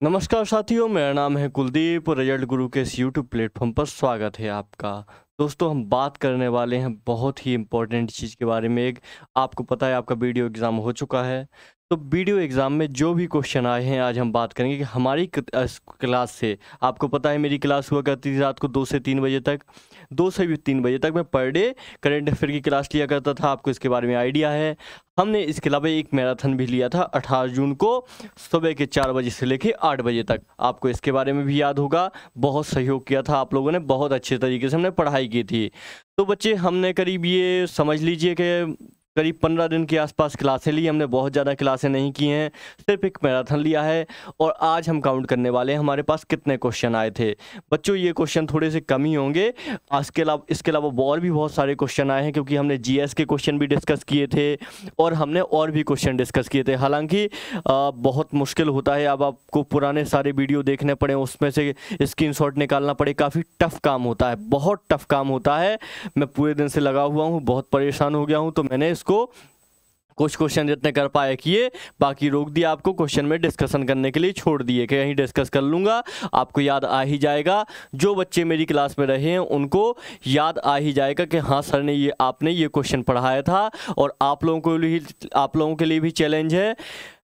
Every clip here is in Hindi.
नमस्कार साथियों, मेरा नाम है कुलदीप और रिजल्ट गुरु के इस यूट्यूब प्लेटफॉर्म पर स्वागत है आपका। दोस्तों, हम बात करने वाले हैं बहुत ही इम्पोर्टेंट चीज़ के बारे में। एक आपको पता है आपका वीडियो एग्ज़ाम हो चुका है, तो वीडियो एग्ज़ाम में जो भी क्वेश्चन आए हैं आज हम बात करेंगे कि हमारी क्लास से। आपको पता है मेरी क्लास हुआ करती थी रात को 2 से 3 बजे तक। 2 से भी 3 बजे तक मैं पर डे करंट अफेयर की क्लास लिया करता था, आपको इसके बारे में आइडिया है। हमने इसके अलावा एक मैराथन भी लिया था 18 जून को सुबह के 4 बजे से लेके 8 बजे तक, आपको इसके बारे में भी याद होगा। बहुत सहयोग किया था आप लोगों ने, बहुत अच्छे तरीके से हमने पढ़ाई की थी। तो बच्चे, हमने करीब ये समझ लीजिए कि करीब 15 दिन के आसपास क्लासें ली हमने, बहुत ज़्यादा क्लासें नहीं की हैं, सिर्फ एक मैराथन लिया है। और आज हम काउंट करने वाले हैं हमारे पास कितने क्वेश्चन आए थे। बच्चों, ये क्वेश्चन थोड़े से कम ही होंगे, इसके अलावा और भी बहुत सारे क्वेश्चन आए हैं, क्योंकि हमने जीएस के क्वेश्चन भी डिस्कस किए थे और हमने और भी क्वेश्चन डिस्कस किए थे। हालांकि बहुत मुश्किल होता है, अब आपको पुराने सारे वीडियो देखने पड़े, उसमें से स्क्रीनशॉट निकालना पड़े, काफ़ी टफ काम होता है, बहुत टफ काम होता है। मैं पूरे दिन से लगा हुआ हूँ, बहुत परेशान हो गया हूँ, तो मैंने इसको कुछ क्वेश्चन जितने कर पाए किए, बाकी रोक दिया, आपको क्वेश्चन में डिस्कशन करने के लिए छोड़ दिए कि यहीं डिस्कस कर लूँगा, आपको याद आ ही जाएगा। जो बच्चे मेरी क्लास में रहे हैं उनको याद आ ही जाएगा कि हाँ सर ने आपने ये क्वेश्चन पढ़ाया था। और आप लोगों के लिए भी चैलेंज है।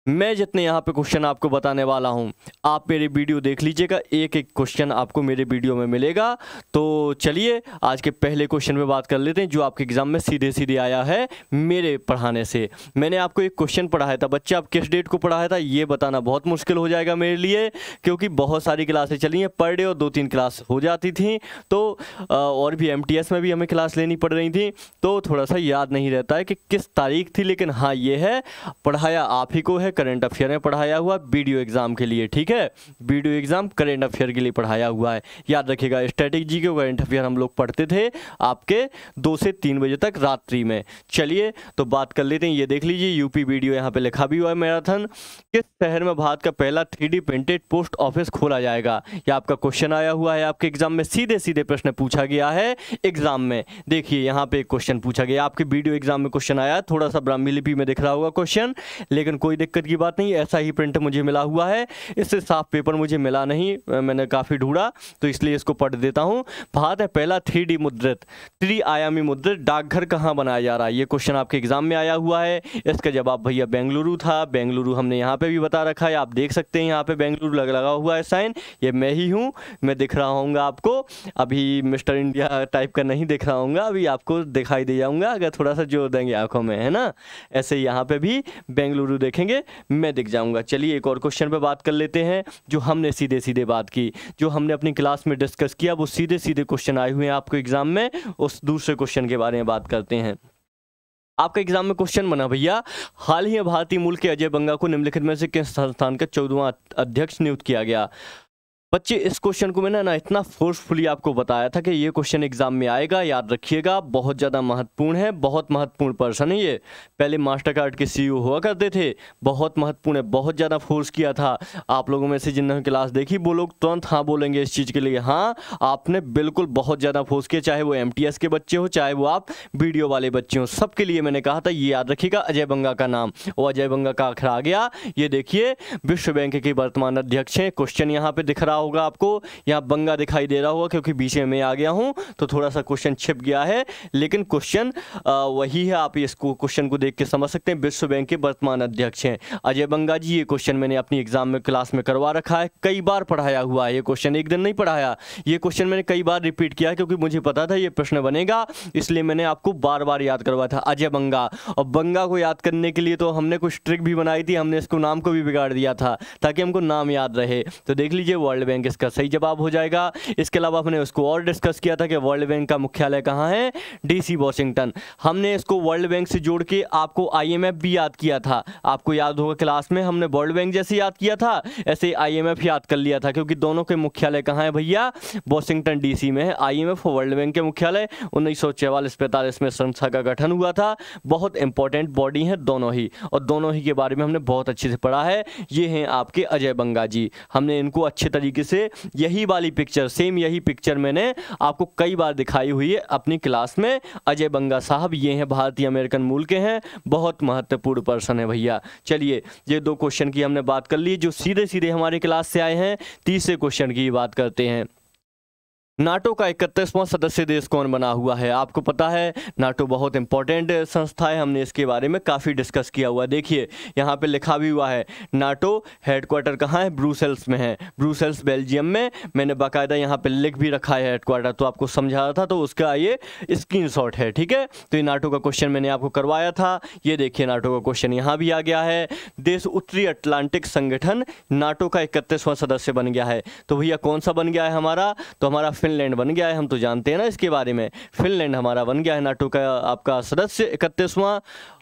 मैं जितने यहाँ पे क्वेश्चन आपको बताने वाला हूँ, आप मेरे वीडियो देख लीजिएगा, एक एक क्वेश्चन आपको मेरे वीडियो में मिलेगा। तो चलिए आज के पहले क्वेश्चन पे बात कर लेते हैं, जो आपके एग्जाम में सीधे सीधे आया है मेरे पढ़ाने से। मैंने आपको एक क्वेश्चन पढ़ाया था बच्चे, आप किस डेट को पढ़ाया था ये बताना बहुत मुश्किल हो जाएगा मेरे लिए, क्योंकि बहुत सारी क्लासें चली हैं पर डे और 2-3 क्लास हो जाती थी, तो और भी एमटीएस में भी हमें क्लास लेनी पड़ रही थी, तो थोड़ा सा याद नहीं रहता है कि किस तारीख थी। लेकिन हाँ, ये है पढ़ाया आप ही को है, करंट अफेयर में पढ़ाया हुआ वीडियो एग्जाम के लिए, ठीक है, वीडियो एग्जाम करंट अफेयर के लिए पढ़ाया हुआ है। याद रखिएगा, स्टैटिक जी के करंट अफेयर हम लोग पढ़ते थे आपके 2 से 3 बजे तक रात्रि में। चलिए तो बात कर लेते हैं। ये देख लीजिए, यूपी वीडियो यहाँ पे लिखा भी हुआ है मैराथन। किस शहर में भारत का पहला 3D प्रिंटेड पोस्ट ऑफिस खोला जाएगा? यह आपका क्वेश्चन आया हुआ है आपके एग्जाम में, सीधे सीधे प्रश्न पूछा गया है एग्जाम में। देखिए यहाँ पे एक क्वेश्चन पूछा गया, आपके वीडियो एग्जाम में क्वेश्चन आया, थोड़ा सा ब्राह्मी लिपि में दिख रहा होगा क्वेश्चन, लेकिन कोई दिक्कत की बात नहीं, ऐसा ही प्रिंट मुझे मिला हुआ है। इससे साफ पेपर मुझे मिला नहीं, मैंने काफ़ी ढूंढा, तो इसलिए इसको पढ़ देता हूँ। भारत में पहला 3D मुद्रित, त्रि-आयामी मुद्रित डाकघर कहाँ बनाया जा रहा है? ये क्वेश्चन आपके एग्जाम में आया हुआ है। इसका जवाब भैया बेंगलुरु था। बेंगलुरु हमने यहाँ पे भी बता रखा है, आप देख सकते हैं यहाँ पे बेंगलुरु लगा हुआ है साइन, ये मैं ही हूँ, मैं दिख रहा हूँगा आपको। अभी मिस्टर इंडिया टाइप का नहीं दिख रहा हूँगा, अभी आपको दिखाई दे जाऊँगा अगर थोड़ा सा जोर देंगे आंखों में, है ना। ऐसे यहाँ पे भी बेंगलुरु देखेंगे, मैं दिख जाऊंगा। चलिए एक और क्वेश्चन पे बात कर लेते हैं, जो हमने सीधे सीधे बात की, जो हमने अपनी क्लास में डिस्कस किया, वो सीधे सीधे क्वेश्चन आए हुए हैं आपको एग्जाम में। उस दूसरे क्वेश्चन के बारे में बात करते हैं। आपका एग्जाम में क्वेश्चन बना भैया, हाल ही में भारतीय मूल के अजय बंगा को निम्नलिखित में से किस संस्थान का 14वां अध्यक्ष नियुक्त किया गया? बच्चे, इस क्वेश्चन को मैंने ना इतना फोर्सफुली आपको बताया था कि ये क्वेश्चन एग्जाम में आएगा, याद रखिएगा, बहुत ज़्यादा महत्वपूर्ण है, बहुत महत्वपूर्ण पर्सन है ये। पहले मास्टर कार्ड के सीईओ हुआ करते थे, बहुत महत्वपूर्ण है, बहुत ज़्यादा फोर्स किया था। आप लोगों में से जिन्होंने क्लास देखी वो लोग तुरंत हाँ बोलेंगे इस चीज़ के लिए, हाँ आपने बिल्कुल बहुत ज़्यादा फोर्स किया, चाहे वो एमटीएस के बच्चे हो, चाहे वो आप वीडियो वाले बच्चे हो, सबके लिए मैंने कहा था। ये याद रखिएगा, अजय बंगा का नाम, वो अजय बंगा का आखिर आ गया। ये देखिए, विश्व बैंक के वर्तमान अध्यक्ष हैं। क्वेश्चन यहाँ पे दिख रहा होगा आपको, यहाँ बंगा दिखाई दे रहा होगा, क्योंकि बीच में मैं आ गया हूं तो थोड़ा सा क्वेश्चन छिप गया है, लेकिन क्वेश्चन वही है, आप इसको क्वेश्चन को देख के समझ सकते हैं। विश्व बैंक के वर्तमान अध्यक्ष हैं अजय बंगा जी। ये क्वेश्चन मैंने अपनी एग्जाम में क्लास में करवा रखा है, कई बार पढ़ाया हुआ है ये क्वेश्चन, एक दिन नहीं पढ़ाया, ये क्वेश्चन मैंने कई बार रिपीट किया, क्योंकि मुझे पता था ये प्रश्न बनेगा, इसलिए मैंने आपको बार बार याद करवाया था अजय बंगा। और बंगा को याद करने के लिए तो हमने कुछ ट्रिक भी बनाई थी, हमने इसको नाम को भी बिगाड़ दिया था ताकि हमको नाम याद रहे। तो देख लीजिए, वर्ल्ड बैंक इसका सही जवाब हो जाएगा। इसके अलावा हमने उसको और डिस्कस किया था कि वर्ल्ड बैंक का मुख्यालय कहाँ है, डीसी वॉशिंगटन। हमने इसको वर्ल्ड बैंक से जोड़ के आपको आईएमएफ भी याद किया था, आपको याद होगा क्लास में हमने वर्ल्ड बैंक जैसे याद किया था, ऐसे आईएमएफ याद कर लिया था, क्योंकि दोनों के मुख्यालय कहाँ है भैया, वॉशिंगटन डीसी में है आईएमएफ और वर्ल्ड बैंक के मुख्यालय। 1944-45 में संस्था का गठन हुआ था। बहुत इंपॉर्टेंट बॉडी है दोनों ही, और दोनों ही के बारे में हमने बहुत अच्छे से पढ़ा है। ये हैं आपके अजय बंगा जी, हमने इनको अच्छे तरीके तरीके से यही वाली पिक्चर, सेम यही पिक्चर मैंने आपको कई बार दिखाई हुई है अपनी क्लास में। अजय बंगा साहब ये हैं, भारतीय अमेरिकन मूल के हैं, बहुत महत्वपूर्ण पर्सन है भैया। चलिए ये 2 क्वेश्चन की हमने बात कर ली। जो सीधे सीधे हमारे क्लास से आए हैं, तीसरे क्वेश्चन की बात करते हैं। नाटो का 31वां सदस्य देश कौन बना हुआ है? आपको पता है नाटो बहुत इंपॉर्टेंट संस्था है, हमने इसके बारे में काफ़ी डिस्कस किया हुआ है। देखिए यहाँ पे लिखा भी हुआ है, नाटो हेडक्वार्टर कहाँ है? ब्रुसेल्स में है, ब्रुसेल्स बेल्जियम में। मैंने बाकायदा यहाँ पे लिख भी रखा है हेडक्वार्टर, तो आपको समझा रहा था, तो उसका ये स्क्रीनशॉट है, ठीक है। तो ये नाटो का क्वेश्चन मैंने आपको करवाया था। ये देखिए नाटो का क्वेश्चन यहाँ भी आ गया है। देश उत्तरी अटलांटिक संगठन नाटो का 31वां सदस्य बन गया है। तो भैया कौन सा बन गया है हमारा? तो हमारा फिनलैंड बन गया है। हम तो जानते हैं ना इसके बारे में, फिनलैंड हमारा बन गया है नाटो का आपका सदस्य 31वां।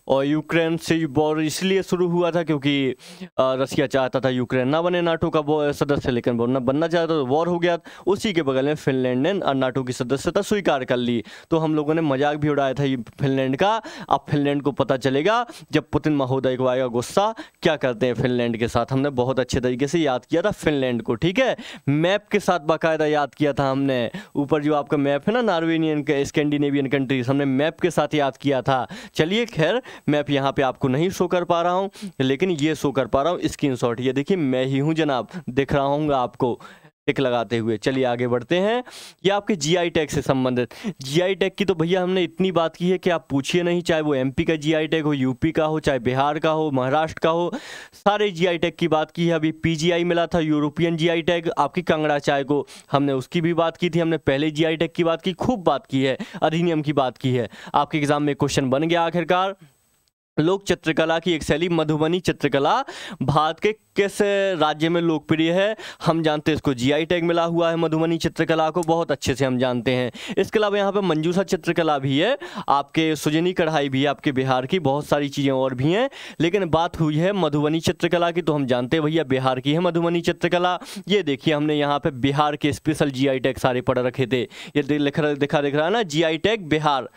और यूक्रेन से वॉर इसलिए शुरू हुआ था क्योंकि रसिया चाहता था यूक्रेन ना बने नाटो का सदस्य, लेकिन बनना चाहता तो वॉर हो गया। उसी के बगल में फिनलैंड ने नाटो की सदस्यता स्वीकार कर ली। तो हम लोगों ने मजाक भी उड़ाया था फिनलैंड का। अब फिनलैंड को पता चलेगा जब पुतिन महोदय को आएगा गुस्सा, क्या करते हैं फिनलैंड के साथ। हमने बहुत अच्छे तरीके से याद किया था फिनलैंड को, ठीक है, मैप के साथ बाकायदा याद किया था हमने। ऊपर जो आपका मैप है ना, नॉर्वेनियन के स्कैंडिनेवियन कंट्रीज, हमने मैप के साथ याद किया था। चलिए खैर, मैप यहाँ पे आपको नहीं शो कर पा रहा हूँ, लेकिन ये शो कर पा रहा हूँ स्क्रीनशॉट। ये देखिए मैं ही हूँ जनाब, दिख रहा हूँ आपको टिक लगाते हुए। चलिए आगे बढ़ते हैं। ये आपके जीआई टैग से संबंधित, जीआई टैग की तो भैया हमने इतनी बात की है कि आप पूछिए नहीं, चाहे वो एमपी का जीआई टैग हो, यूपी का हो, चाहे बिहार का हो, महाराष्ट्र का हो, सारे जीआई टैग की बात की है। अभी पीजीआई मिला था, यूरोपियन जीआई टैग आपकी कांगड़ा चाय को, हमने उसकी भी बात की थी। हमने पहले जीआई टैग की बात की, खूब बात की है, अधिनियम की बात की है। आपके एग्जाम में क्वेश्चन बन गया आखिरकार। लोक चित्रकला की एक शैली मधुबनी चित्रकला भारत के किस राज्य में लोकप्रिय है? हम जानते हैं इसको जीआई टैग मिला हुआ है मधुबनी चित्रकला को, बहुत अच्छे से हम जानते हैं। इसके अलावा यहाँ पे मंजूषा चित्रकला भी है, आपके सुजनी कढ़ाई भी है आपके बिहार की, बहुत सारी चीज़ें और भी हैं, लेकिन बात हुई है मधुबनी चित्रकला की, तो हम जानते हैं भैया बिहार की है मधुबनी चित्रकला। ये देखिए हमने यहाँ पे बिहार के स्पेशल जीआई टैग सारे पढ़ रखे थे। ये दिख रहा है ना, जीआई टैग बिहार,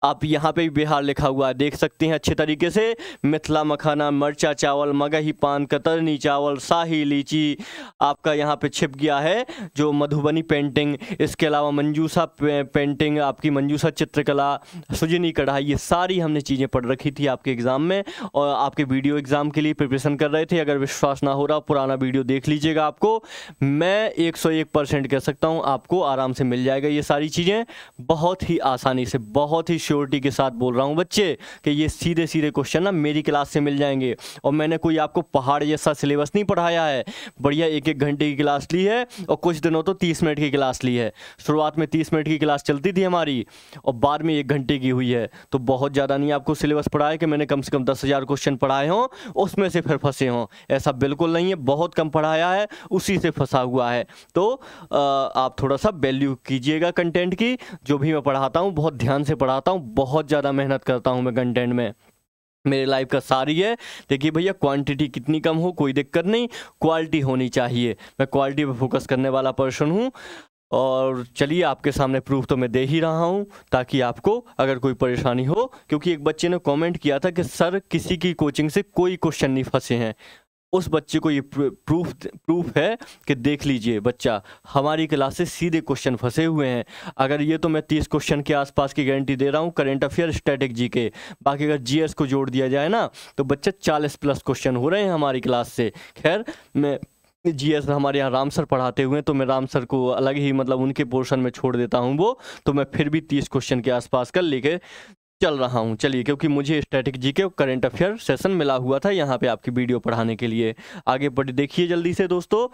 आप यहाँ पे भी बिहार लिखा हुआ है, देख सकते हैं अच्छे तरीके से। मिथिला मखाना, मरचा चावल, मगही पान, कतरनी चावल, शाही लीची, आपका यहाँ पे छिप गया है जो मधुबनी पेंटिंग। इसके अलावा मंजूषा पेंटिंग, आपकी मंजूषा चित्रकला, सुजनी कढ़ाई, ये सारी हमने चीज़ें पढ़ रखी थी आपके एग्ज़ाम में, और आपके वीडियो एग्ज़ाम के लिए प्रिपरेशन कर रहे थे। अगर विश्वास ना हो रहा, पुराना वीडियो देख लीजिएगा, आपको मैं 101% कह सकता हूँ आपको आराम से मिल जाएगा ये सारी चीज़ें, बहुत ही आसानी से, बहुत ही श्योरिटी के साथ बोल रहा हूं बच्चे कि ये सीधे सीधे क्वेश्चन ना मेरी क्लास से मिल जाएंगे। और मैंने कोई आपको पहाड़ जैसा सिलेबस नहीं पढ़ाया है, बढ़िया 1-1 घंटे की क्लास ली है, और कुछ दिनों तो 30 मिनट की क्लास ली है। शुरुआत में 30 मिनट की क्लास चलती थी हमारी, और बाद में 1 घंटे की हुई है। तो बहुत ज़्यादा नहीं आपको सिलेबस पढ़ाया कि मैंने कम से कम 10,000 क्वेश्चन पढ़ाए हों, उसमें से फिर फंसे हों, ऐसा बिल्कुल नहीं है। बहुत कम पढ़ाया है, उसी से फंसा हुआ है। तो आप थोड़ा सा वैल्यू कीजिएगा कंटेंट की। जो भी मैं पढ़ाता हूँ बहुत ध्यान से पढ़ाता हूँ, बहुत ज़्यादा मेहनत करता हूँ मैं कंटेंट में, मेरे लाइफ का सारी है। देखिए भैया क्वांटिटी कितनी कम हो कोई दिक्कत नहीं, क्वालिटी होनी चाहिए। मैं क्वालिटी पे फोकस करने वाला पर्सन हूँ। और चलिए आपके सामने प्रूफ तो मैं दे ही रहा हूँ, ताकि आपको अगर कोई परेशानी हो, क्योंकि एक बच्चे ने कमेंट किया था कि सर किसी की कोचिंग से कोई क्वेश्चन नहीं फंसे हैं। उस बच्चे को ये प्रूफ है कि देख लीजिए बच्चा, हमारी क्लास से सीधे क्वेश्चन फंसे हुए हैं। अगर ये तो मैं 30 क्वेश्चन के आसपास की गारंटी दे रहा हूँ, करेंट अफेयर, स्टैटिक जीके, बाकी अगर जीएस को जोड़ दिया जाए ना तो बच्चे 40+ क्वेश्चन हो रहे हैं हमारी क्लास से। खैर मैं जीएस हमारे यहाँ राम सर पढ़ाते हुए, तो मैं राम सर को अलग ही मतलब उनके पोर्शन में छोड़ देता हूँ वो, तो मैं फिर भी 30 क्वेश्चन के आसपास कर लेके चल रहा हूँ। चलिए, क्योंकि मुझे स्टैटिक जीके और करंट अफेयर सेशन मिला हुआ था यहाँ पे आपकी वीडियो पढ़ाने के लिए। आगे बढ़ देखिए जल्दी से दोस्तों,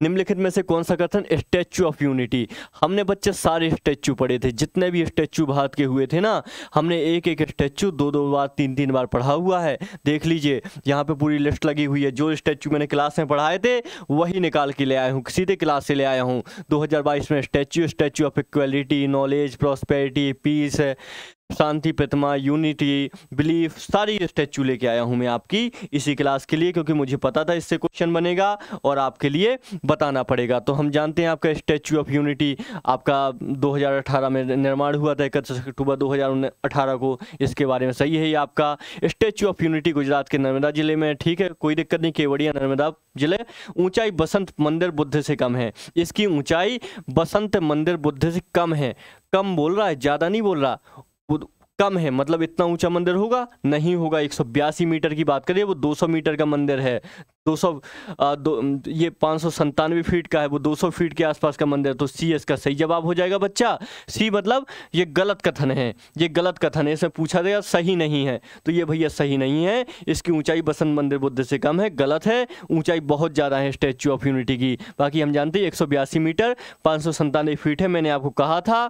निम्नलिखित में से कौन सा कथन स्टैच्यू ऑफ यूनिटी? हमने बच्चे सारे स्टैच्यू पढ़े थे, जितने भी स्टैच्यू भारत के हुए थे ना, हमने एक एक स्टैच्यू 2-2 बार 3-3 बार पढ़ा हुआ है। देख लीजिए यहाँ पे पूरी लिस्ट लगी हुई है, जो स्टैच्यू मैंने क्लास में पढ़ाए थे वही निकाल के ले आया हूँ, सीधे क्लास से ले आया हूँ। 2022 में statue of equality, knowledge, prosperity, peace, शांति प्रतिमा, यूनिटी, बिलीफ, सारी स्टैचू लेके आया हूं मैं आपकी इसी क्लास के लिए, क्योंकि मुझे पता था इससे क्वेश्चन बनेगा और आपके लिए बताना पड़ेगा। तो हम जानते हैं आपका स्टैचू ऑफ यूनिटी आपका 2018 में निर्माण हुआ था, 31 अक्टूबर 2018 को। इसके बारे में सही है ये आपका। स्टैचू ऑफ यूनिटी गुजरात के नर्मदा जिले में, ठीक है, कोई दिक्कत नहीं, केवड़िया नर्मदा जिले। ऊंचाई बसंत मंदिर बुद्ध से कम है, इसकी ऊंचाई बसंत मंदिर बुद्ध से कम है। कम बोल रहा है, ज्यादा नहीं बोल रहा, कम है, मतलब इतना ऊंचा मंदिर होगा नहीं होगा। 182 मीटर की बात करिए, वो 200 मीटर का मंदिर है। 200 ये 597 फीट का है, वो 200 फीट के आसपास का मंदिर। तो सी इसका सही जवाब हो जाएगा बच्चा। सी मतलब ये गलत कथन है, ये गलत कथन है, इसमें पूछा गया सही नहीं है, तो ये भैया सही नहीं है। इसकी ऊंचाई बसंत मंदिर बुद्ध से कम है, गलत है। ऊंचाई बहुत ज़्यादा है स्टैच्यू ऑफ यूनिटी की। बाकी हम जानते हैं 182 मीटर 597 फीट है, मैंने आपको कहा था।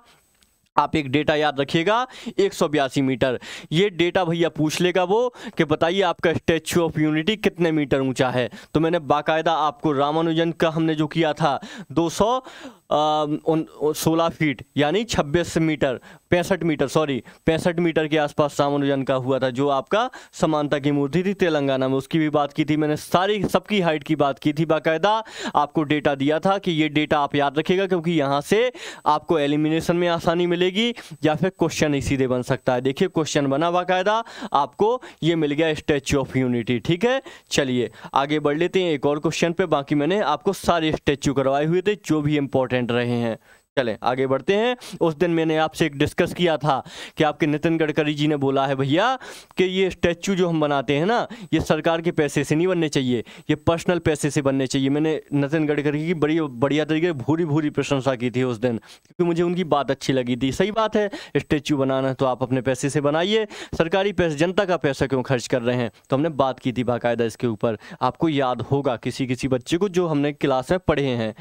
आप एक डेटा याद रखिएगा, 182 मीटर। ये डेटा भैया पूछ लेगा वो कि बताइए आपका स्टैच्यू ऑफ यूनिटी कितने मीटर ऊंचा है। तो मैंने बाकायदा आपको रामानुजन का हमने जो किया था 216 फीट यानी 26 मीटर 65 मीटर, सॉरी 65 मीटर के आसपास रामानुजन का हुआ था, जो आपका समानता की मूर्ति थी तेलंगाना में, उसकी भी बात की थी मैंने। सारी सबकी हाइट की बात की थी, बाकायदा आपको डेटा दिया था कि ये डेटा आप याद रखिएगा, क्योंकि यहाँ से आपको एलिमिनेशन में आसानी मिलेगी या फिर क्वेश्चन ही सीधे बन सकता है। देखिए क्वेश्चन बना बाकायदा, आपको ये मिल गया स्टैच्यू ऑफ यूनिटी, ठीक है। चलिए आगे बढ़ लेते हैं एक और क्वेश्चन पे। बाकी मैंने आपको सारे स्टैच्यू करवाए हुए थे जो भी इंपॉर्टेंट रहे हैं। चलें आगे बढ़ते हैं। उस दिन मैंने आपसे एक डिस्कस किया था कि आपके नितिन गडकरी जी ने बोला है भैया कि ये स्टैच्यू जो हम बनाते हैं ना, ये सरकार के पैसे से नहीं बनने चाहिए, ये पर्सनल पैसे से बनने चाहिए। मैंने नितिन गडकरी की बड़ी बढ़िया तरीके से भूरी भूरी प्रशंसा की थी उस दिन, क्योंकि मुझे उनकी बात अच्छी लगी थी। सही बात है, स्टैच्यू बनाना है तो आप अपने पैसे से बनाइए, सरकारी पैसे, जनता का पैसा क्यों खर्च कर रहे हैं। तो हमने बात की थी बाकायदा इसके ऊपर, आपको याद होगा किसी किसी बच्चे को जो हमने क्लास में पढ़े हैं।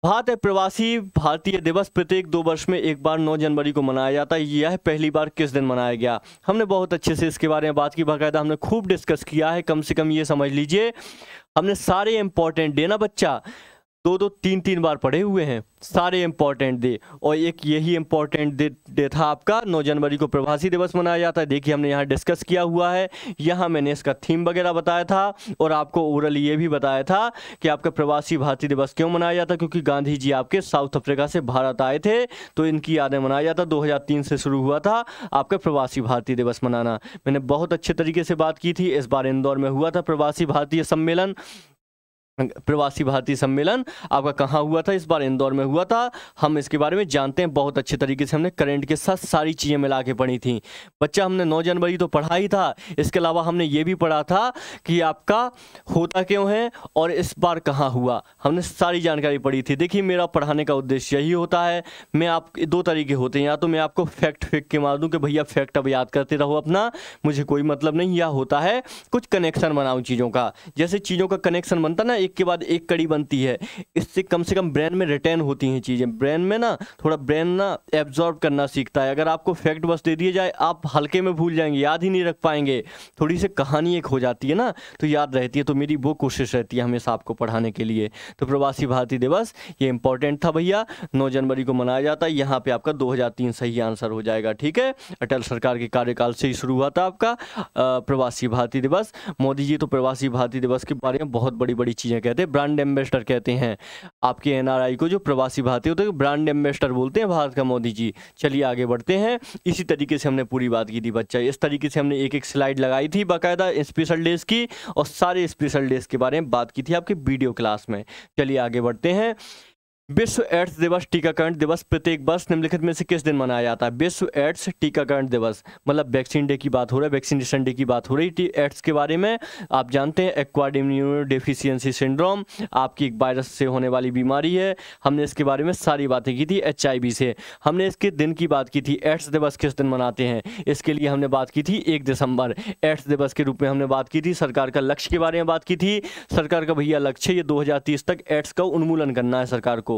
बात है प्रवासी भारतीय दिवस प्रत्येक 2 वर्ष में एक बार 9 जनवरी को मनाया जाता है। यह पहली बार किस दिन मनाया गया। हमने बहुत अच्छे से इसके बारे में बात की, बाकायदा हमने खूब डिस्कस किया है। कम से कम ये समझ लीजिए हमने सारे इंपॉर्टेंट डे ना बच्चा 2-2 3-3 बार पढ़े हुए हैं, सारे इंपॉर्टेंट डे। और एक यही इंपॉर्टेंट डे था आपका 9 जनवरी को प्रवासी दिवस मनाया जाता है। देखिए हमने यहाँ डिस्कस किया हुआ है, यहाँ मैंने इसका थीम वगैरह बताया था और आपको ओरली ये भी बताया था कि आपका प्रवासी भारतीय दिवस क्यों मनाया जाता है, क्योंकि गांधी जी आपके साउथ अफ्रीका से भारत आए थे, तो इनकी यादें मनाया जाता। 2003 से शुरू हुआ था आपका प्रवासी भारतीय दिवस मनाना। मैंने बहुत अच्छे तरीके से बात की थी। इस बार इंदौर में हुआ था प्रवासी भारतीय सम्मेलन। प्रवासी भारतीय सम्मेलन आपका कहाँ हुआ था, इस बार इंदौर में हुआ था। हम इसके बारे में जानते हैं बहुत अच्छे तरीके से, हमने करंट के साथ सारी चीज़ें मिला के पढ़ी थी बच्चा। हमने 9 जनवरी तो पढ़ा ही था, इसके अलावा हमने ये भी पढ़ा था कि आपका होता क्यों है और इस बार कहाँ हुआ, हमने सारी जानकारी पढ़ी थी। देखिए मेरा पढ़ाने का उद्देश्य यही होता है। मैं आप 2 तरीके होते हैं, या तो मैं आपको फैक्ट फेंक के मार दूँ कि भैया फैक्ट अब याद करते रहो अपना, मुझे कोई मतलब नहीं, या होता है कुछ कनेक्शन बनाऊँ चीज़ों का। जैसे चीज़ों का कनेक्शन बनता ना, एक के बाद एक कड़ी बनती है, इससे कम से कम ब्रेन में रिटेन होती हैं चीज़ें। ब्रेन में ना थोड़ा ब्रेन ना एब्जॉर्ब करना सीखता है। अगर आपको फैक्ट बस दे दिए जाए आप हल्के में भूल जाएंगे, याद ही नहीं रख पाएंगे। थोड़ी सी कहानी एक हो जाती है ना तो याद रहती है। तो मेरी वो कोशिश रहती है हमेशा आपको पढ़ाने के लिए। तो प्रवासी भारतीय दिवस ये इंपॉर्टेंट था भैया, 9 जनवरी को मनाया जाता है। यहाँ पे आपका 2003 सही आंसर हो जाएगा, ठीक है। अटल सरकार के कार्यकाल से ही शुरू हुआ था आपका प्रवासी भारतीय दिवस। मोदी जी तो प्रवासी भारतीय दिवस के बारे में बहुत बड़ी बड़ी चीज़ें कहते हैं। ब्रांड एम्बेसडर कहते हैं आपके एनआरआई को, जो प्रवासी भारतीय होते हैं ब्रांड एम्बेसडर बोलते हैं भारत का मोदी जी। चलिए आगे बढ़ते हैं। इसी तरीके से हमने पूरी बात की थी बच्चा, इस तरीके से हमने एक एक स्लाइड लगाई थी बाकायदा स्पेशल डेज की, और सारे स्पेशल डेज के बारे में बात की थी आपकी वीडियो क्लास में। चलिए आगे बढ़ते हैं। विश्व एड्स दिवस टीकाकरण दिवस प्रत्येक वर्ष निम्नलिखित में से किस दिन मनाया जाता है। विश्व एड्स टीकाकरण दिवस मतलब वैक्सीन डे की बात हो रहा है, वैक्सीनेशन डे की बात हो रही है। एड्स के बारे में आप जानते हैं एक्वायर्ड इम्यूनोडेफिशिएंसी सिंड्रोम आपकी एक वायरस से होने वाली बीमारी है। हमने इसके बारे में सारी बातें की थी। HIV से हमने इसके दिन की बात की थी। एड्स दिवस किस दिन मनाते हैं, इसके लिए हमने बात की थी 1 दिसंबर। एड्स दिवस के रूप में हमने बात की थी। सरकार का लक्ष्य के बारे में बात की थी। सरकार का भैया लक्ष्य ये 2030 तक एड्स का उन्मूलन करना है सरकार को।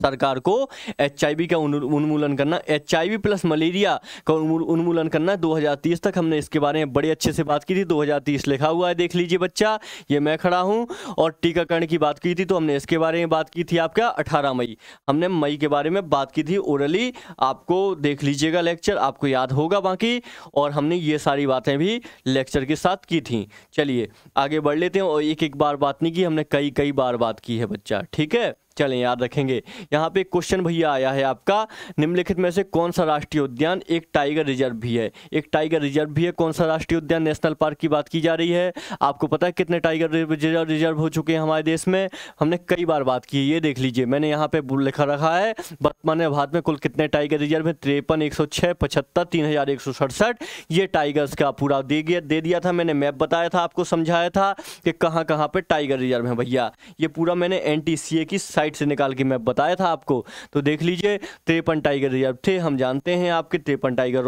सरकार को HIV का उन्मूलन करना, HIV प्लस मलेरिया का उन्मूलन करना 2030 तक। हमने इसके बारे में बड़े अच्छे से बात की थी, 2030 लिखा हुआ है, देख लीजिए बच्चा, ये मैं खड़ा हूँ। और टीकाकरण की बात की थी तो हमने इसके बारे में बात की थी आपका 18 मई, हमने मई के बारे में बात की थी ओरली, आपको देख लीजिएगा लेक्चर, आपको याद होगा बाकी। और हमने ये सारी बातें भी लेक्चर के साथ की थी। चलिए आगे बढ़ लेते हैं, और एक एक बार बात नहीं की, हमने कई बार बात की है बच्चा, ठीक है, चलें याद रखेंगे। यहाँ पे क्वेश्चन भैया आया है आपका, निम्नलिखित में से कौन सा राष्ट्रीय उद्यान एक टाइगर रिजर्व भी है? एक टाइगर रिजर्व भी है, कौन सा राष्ट्रीय उद्यान, नेशनल पार्क की बात की जा रही है। आपको पता है कितने टाइगर रिजर्व हो चुके हैं हमारे देश में, हमने कई बार बात की है। ये देख लीजिए, मैंने यहाँ पे लिखा रखा है वर्तमान भारत में कुल कितने टाइगर रिजर्व है, 53, 106, 75, 3167। ये टाइगर्स का पूरा दे दिया था मैंने, मैप बताया था आपको, समझाया था कि कहाँ कहाँ पे टाइगर रिजर्व है भैया। ये पूरा मैंने NTCA की साइट से निकाल के मैप बताया था आपको, तो देख लीजिए 53 टाइगर रिजर्व थे। हम जानते हैं आपके 53 टाइगर,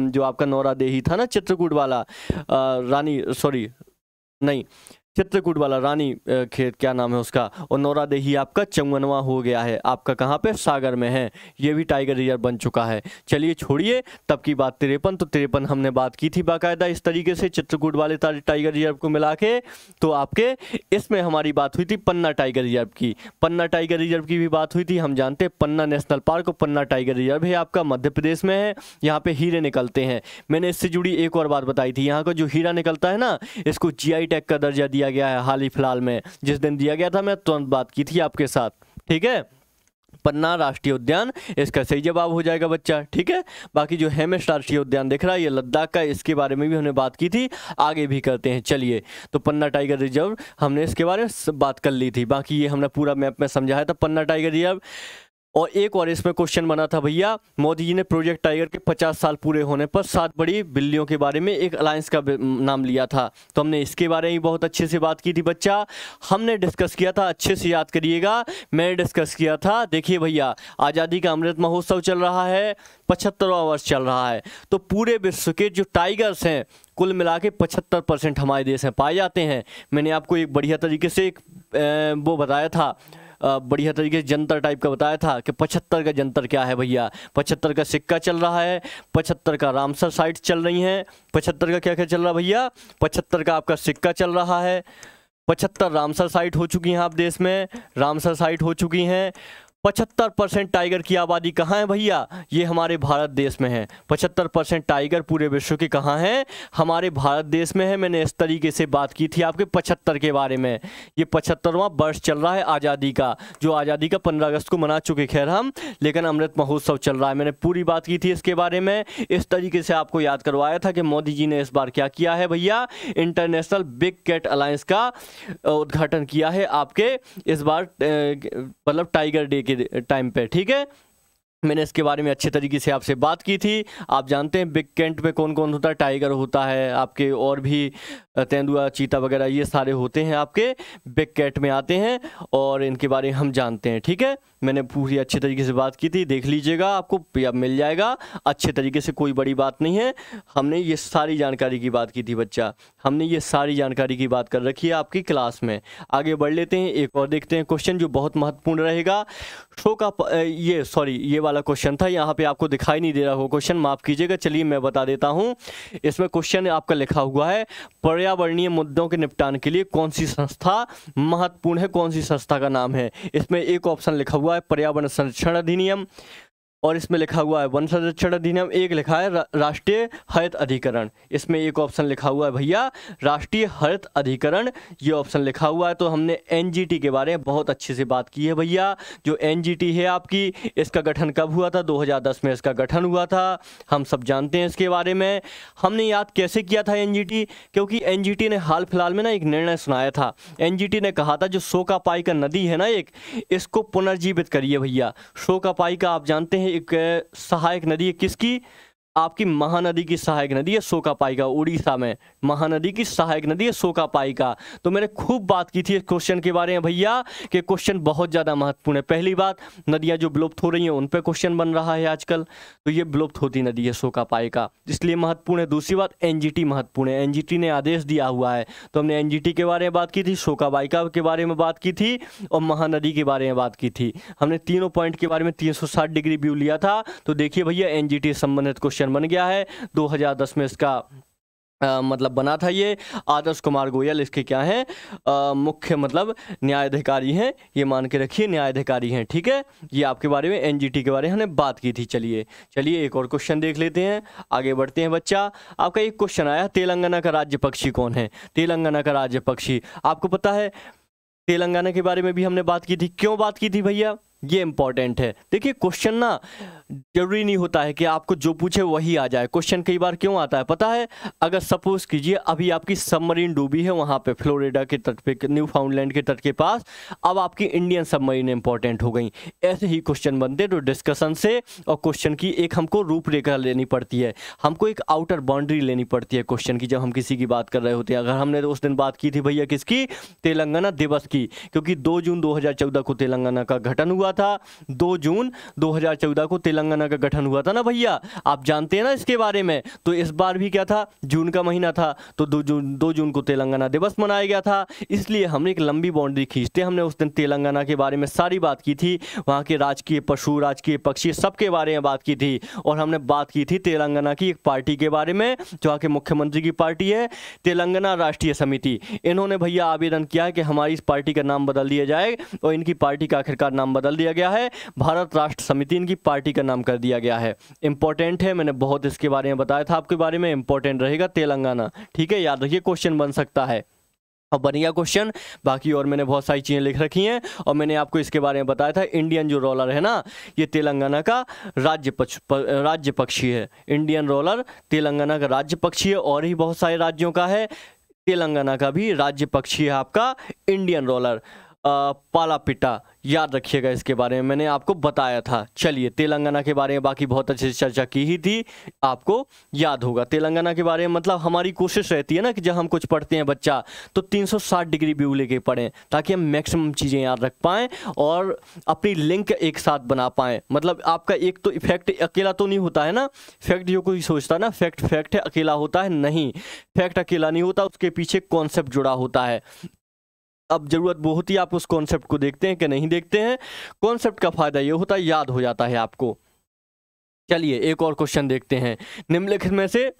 जो आपका नौरादेही था ना, चित्रकूट वाला, चित्रकूट वाला रानी खेत, क्या नाम है उसका, और नौरादेही आपका 54वां हो गया है आपका, कहाँ पे, सागर में है, ये भी टाइगर रिजर्व बन चुका है। चलिए छोड़िए तब की बात, 53, तो 53 हमने बात की थी बाकायदा इस तरीके से चित्रकूट वाले टाइगर रिजर्व को मिला के। तो आपके इसमें हमारी बात हुई थी पन्ना टाइगर रिजर्व की, पन्ना टाइगर रिजर्व की भी बात हुई थी। हम जानते हैं पन्ना नेशनल पार्क और पन्ना टाइगर रिजर्व है आपका, मध्य प्रदेश में है, यहाँ पे हीरे निकलते हैं। मैंने इससे जुड़ी एक और बात बताई थी, यहाँ का जो हीरा निकलता है ना, इसको GI टैग का दर्जा दिया गया है हाल ही फिलहाल में, जिस दिन दिया गया था मैं तुरंत बात की थी आपके साथ, ठीक है। पन्ना राष्ट्रीय उद्यान इसका सही जवाब हो जाएगा बच्चा, ठीक है। बाकी जो हेमिस राष्ट्रीय उद्यान दिख रहा है ये लद्दाख का, इसके बारे में भी हमने बात की थी, आगे भी करते हैं। चलिए, तो पन्ना टाइगर रिजर्व हमने इसके बारे में बात कर ली थी, बाकी ये हमने पूरा मैप में समझाया था पन्ना टाइगर रिजर्व। और एक और इसमें क्वेश्चन बना था भैया, मोदी जी ने प्रोजेक्ट टाइगर के 50 साल पूरे होने पर 7 बड़ी बिल्लियों के बारे में एक अलायंस का नाम लिया था, तो हमने इसके बारे में बहुत अच्छे से बात की थी बच्चा, हमने डिस्कस किया था, अच्छे से याद करिएगा, मैंने डिस्कस किया था। देखिए भैया, आज़ादी का अमृत महोत्सव चल रहा है, 75वां वर्ष चल रहा है, तो पूरे विश्व के जो टाइगर्स हैं कुल मिला के 75% हमारे देश में पाए जाते हैं। मैंने आपको एक बढ़िया तरीके से वो बताया था, बढ़िया तरीके से जंतर टाइप का बताया था कि 75 का जंतर क्या है भैया, 75 का सिक्का चल रहा है, 75 का रामसर साइट चल रही हैं, 75 का क्या क्या चल रहा है भैया, 75 का आपका सिक्का चल रहा है, 75 रामसर साइट हो चुकी हैं आप देश में, रामसर साइट हो चुकी हैं। 75% टाइगर की आबादी कहाँ है भैया, ये हमारे भारत देश में है। 75% टाइगर पूरे विश्व के कहाँ हैं, हमारे भारत देश में है। मैंने इस तरीके से बात की थी आपके 75 के बारे में। ये 75वां वर्ष चल रहा है आज़ादी का, जो आज़ादी का 15 अगस्त को मना चुके खैर हम, लेकिन अमृत महोत्सव चल रहा है। मैंने पूरी बात की थी इसके बारे में, इस तरीके से आपको याद करवाया था कि मोदी जी ने इस बार क्या किया है भैया, इंटरनेशनल बिग कैट अलायंस का उद्घाटन किया है आपके इस बार, मतलब टाइगर डे के टाइम पे, ठीक है। मैंने इसके बारे में अच्छे तरीके से आपसे बात की थी। आप जानते हैं बिग कैट में कौन कौन होता है, टाइगर होता है आपके, और भी तेंदुआ, चीता वगैरह, ये सारे होते हैं आपके बिग कैट में आते हैं, और इनके बारे में हम जानते हैं, ठीक है। मैंने पूरी अच्छे तरीके से बात की थी, देख लीजिएगा, आपको अब मिल जाएगा अच्छे तरीके से, कोई बड़ी बात नहीं है। हमने ये सारी जानकारी की बात की थी बच्चा, हमने ये सारी जानकारी की बात कर रखी है आपकी क्लास में। आगे बढ़ लेते हैं, एक और देखते हैं क्वेश्चन जो बहुत महत्वपूर्ण रहेगा। शो का ये वाला क्वेश्चन था, यहाँ पे आपको दिखाई नहीं दे रहा हो क्वेश्चन, माफ़ कीजिएगा। चलिए मैं बता देता हूँ, इसमें क्वेश्चन आपका लिखा हुआ है, पर्यावरणीय मुद्दों के निपटान के लिए कौन सी संस्था महत्वपूर्ण है, कौन सी संस्था का नाम है। इसमें एक ऑप्शन लिखा हुआ है पर्यावरण संरक्षण अधिनियम, और इसमें लिखा हुआ है वन संरक्षण अधिनियम, एक लिखा है राष्ट्रीय हरित अधिकरण। इसमें एक ऑप्शन लिखा हुआ है भैया राष्ट्रीय हरित अधिकरण, ये ऑप्शन लिखा हुआ है। तो हमने NGT के बारे में बहुत अच्छे से बात की है भैया। जो NGT है आपकी, इसका गठन कब हुआ था, 2010 में इसका गठन हुआ था, हम सब जानते हैं इसके बारे में। हमने याद कैसे किया था NGT, क्योंकि NGT ने हाल फिलहाल में ना एक निर्णय सुनाया था। NGT ने कहा था जो सोकापाई नदी है ना एक, इसको पुनर्जीवित करिए भैया। सोकापाई आप जानते हैं एक सहायक नदी है किसकी, आपकी महानदी की सहायक नदी है शोकापाइका, उड़ीसा में महानदी की सहायक नदी है शोकापाइका। तो मैंने खूब बात की थी इस क्वेश्चन के बारे में भैया, कि क्वेश्चन बहुत ज़्यादा महत्वपूर्ण है। पहली बात, नदियाँ जो विलुप्त हो रही हैं उन पर क्वेश्चन बन रहा है आजकल, तो ये विलुप्त होती नदी है शोकापाइका, इसलिए महत्वपूर्ण है। दूसरी बात, एनजीटी महत्वपूर्ण है, एनजीटी ने आदेश दिया हुआ है, तो हमने एनजीटी के बारे में बात की थी, शोकापाइका के बारे में बात की थी और महानदी के बारे में बात की थी। हमने तीनों पॉइंट के बारे में 360 डिग्री व्यू लिया था। तो देखिए भैया, एनजीटी संबंधित क्वेश्चन बन गया है 2010 में, इसका मतलब बना था ये। आदर्श कुमार गोयल इसके क्या हैं, मुख्य मतलब न्यायाधिकारी हैं, ये मान के रखिए न्यायाधिकारी हैं, ठीक है। ये आपके बारे में एनजीटी के बारे में हमने बात की थी। चलिए एक और क्वेश्चन देख लेते हैं, आगे बढ़ते हैं बच्चा। आपका एक क्वेश्चन आया, तेलंगाना का राज्य पक्षी कौन है? तेलंगाना का राज्य पक्षी आपको पता है, तेलंगाना के बारे में भी हमने बात की थी। क्यों बात की थी भैया, ये इंपॉर्टेंट है। देखिए क्वेश्चन ना जरूरी नहीं होता है कि आपको जो पूछे वही आ जाए। क्वेश्चन कई बार क्यों आता है पता है, अगर सपोज कीजिए अभी आपकी सबमरीन डूबी है वहाँ पे फ्लोरिडा के तट पे, न्यू फाउंडलैंड के तट के पास, अब आपकी इंडियन सबमरीन इंपॉर्टेंट हो गई। ऐसे ही क्वेश्चन बनते तो डिस्कशन से, और क्वेश्चन की एक हमको रूपरेखा लेनी पड़ती है, हमको एक आउटर बाउंड्री लेनी पड़ती है क्वेश्चन की, जब हम किसी की बात कर रहे होते हैं। अगर हमने उस दिन बात की थी भैया किसकी, तेलंगाना दिवस की, क्योंकि 2 जून 2014 को तेलंगाना का गठन हुआ था। 2 जून 2014 को तेलंगाना का गठन हुआ था ना भैया, आप जानते हैं ना इसके बारे में। तो इस बार भी क्या था, जून का महीना था, तो 2 जून को तेलंगाना दिवस मनाया गया था। इसलिए हमने एक लंबी बाउंड्री खींचते, हमने उस दिन तेलंगाना के बारे में सारी बात की थी, वहाँ के राजकीय पशु, राजकीय पक्षी, सबके बारे में बात की थी। और हमने बात की थी तेलंगाना की एक पार्टी के बारे में, जो वहाँ के मुख्यमंत्री की पार्टी है, तेलंगाना राष्ट्रीय समिति। इन्होंने भैया आवेदन किया है कि हमारी इस पार्टी का नाम बदल दिया जाए, और इनकी पार्टी का आखिरकार नाम बदल दिया गया है, भारत राष्ट्र समिति इनकी पार्टी का नाम कर दिया गया है। इंपॉर्टेंट है, मैंने बहुत इसके बारे में बताया था आपके बारे में, इंपॉर्टेंट रहेगा तेलंगाना, ठीक है, याद रखिए क्वेश्चन बन सकता है। अब बन गया क्वेश्चन, बाकी और मैंने बहुत सारी चीज़ें लिख रखी हैं, और मैंने आपको इसके बारे में बताया था, इंडियन जो रोलर है ना, ये तेलंगाना का राज्य पक्षी है। इंडियन रोलर तेलंगाना का राज्य पक्षी है, और ही बहुत सारे राज्यों का है, तेलंगाना का भी राज्य पक्षी है आपका इंडियन रोलर, पालापिट्टा, याद रखिएगा इसके बारे में, मैंने आपको बताया था। चलिए तेलंगाना के बारे में बाकी बहुत अच्छे से चर्चा की ही थी, आपको याद होगा तेलंगाना के बारे में। मतलब हमारी कोशिश रहती है ना कि जब हम कुछ पढ़ते हैं बच्चा, तो 360 डिग्री व्यू लेके पढ़ें, ताकि हम मैक्सिमम चीज़ें याद रख पाएँ और अपनी लिंक एक साथ बना पाएँ। मतलब आपका एक तो इफेक्ट अकेला तो नहीं होता है ना, फैक्ट जो कोई सोचता है ना फैक्ट है अकेला होता है, नहीं, फैक्ट अकेला नहीं होता, उसके पीछे कॉन्सेप्ट जुड़ा होता है। अब जरूरत वो होती है आप उस कॉन्सेप्ट को देखते हैं कि नहीं देखते हैं। कॉन्सेप्ट का फायदा ये होता है याद हो जाता है आपको। चलिए एक और क्वेश्चन देखते हैं, निम्नलिखित में से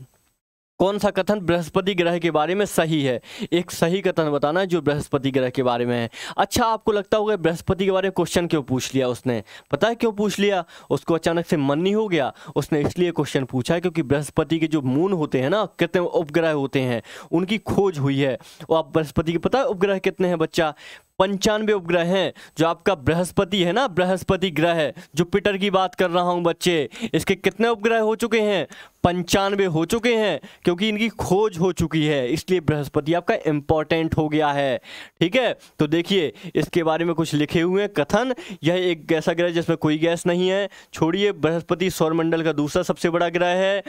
कौन सा कथन बृहस्पति ग्रह के बारे में सही है? एक सही कथन बताना है जो बृहस्पति ग्रह के बारे में है। अच्छा आपको लगता होगा बृहस्पति के बारे में क्वेश्चन क्यों पूछ लिया उसने, पता है क्यों पूछ लिया? उसको अचानक से मन नहीं हो गया, उसने इसलिए क्वेश्चन पूछा है क्योंकि बृहस्पति के जो मून होते हैं ना, कितने उपग्रह होते हैं, उनकी खोज हुई है। और आप बृहस्पति के पता है उपग्रह कितने हैं बच्चा? 95 उपग्रह हैं। जो आपका बृहस्पति है ना, बृहस्पति ग्रह है, जुपिटर की बात कर रहा हूं बच्चे, इसके कितने उपग्रह हो चुके हैं? 95 हो चुके हैं, क्योंकि इनकी खोज हो चुकी है, इसलिए बृहस्पति आपका इंपॉर्टेंट हो गया है। ठीक है, तो देखिए इसके बारे में कुछ लिखे हुए हैं कथन। यह एक ऐसा ग्रह जिसमें कोई गैस नहीं है। छोड़िए, बृहस्पति सौरमंडल का दूसरा सबसे बड़ा ग्रह है।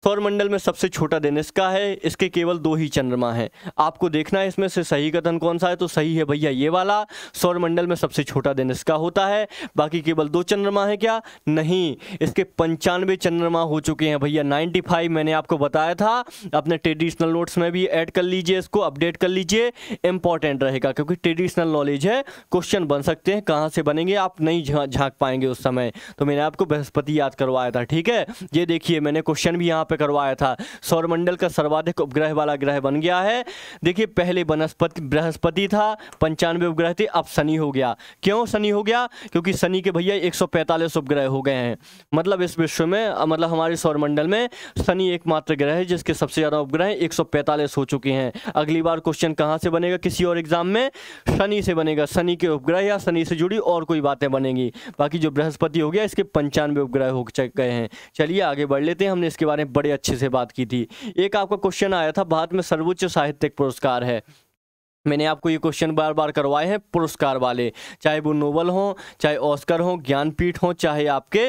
सौरमंडल में सबसे छोटा दिन इसका है, इसके केवल 2 ही चंद्रमा हैं। आपको देखना है इसमें से सही कथन कौन सा है, तो सही है भैया ये वाला, सौरमंडल में सबसे छोटा दिन इसका होता है। बाकी केवल 2 चंद्रमा है क्या? नहीं, इसके 95 चंद्रमा हो चुके हैं भैया। 95 मैंने आपको बताया था, अपने ट्रेडिशनल नोट्स में भी ऐड कर लीजिए, इसको अपडेट कर लीजिए, इंपॉर्टेंट रहेगा क्योंकि ट्रेडिशनल नॉलेज है। क्वेश्चन बन सकते हैं, कहाँ से बनेंगे आप नहीं झांक पाएंगे उस समय। तो मैंने आपको बृहस्पति याद करवाया था। ठीक है, ये देखिए मैंने क्वेश्चन भी यहाँ पे करवाया था। सौरमंडल का सर्वाधिक उपग्रह वाला ग्रह बन गया है। देखिए पहले बृहस्पति था, 95 उपग्रह थे, अब शनि हो गया। क्यों शनि हो गया? क्योंकि शनि के भैया 145 उपग्रह हो गए हैं। मतलब इस विश्व में, मतलब हमारे सौरमंडल में शनि एकमात्र ग्रह है जिसके सबसे ज्यादा उपग्रह 145 हो चुके हैं। अगली बार क्वेश्चन कहां से बनेगा किसी और एग्जाम में? शनि से बनेगा, शनि के उपग्रह या शनि से जुड़ी और कोई बातें बनेंगी। बाकी जो बृहस्पति हो गया इसके 95 उपग्रह हो गए हैं। चलिए आगे बढ़ लेते हैं, हमने इसके बारे में बड़े अच्छे से बात की थी। एक आपका क्वेश्चन आया था, भारत में सर्वोच्च साहित्यिक पुरस्कार है, मैंने आपको ये क्वेश्चन बार बार करवाए हैं पुरस्कार वाले, चाहे वो नोबल हो, चाहे ऑस्कर हो, ज्ञानपीठ हो, चाहे आपके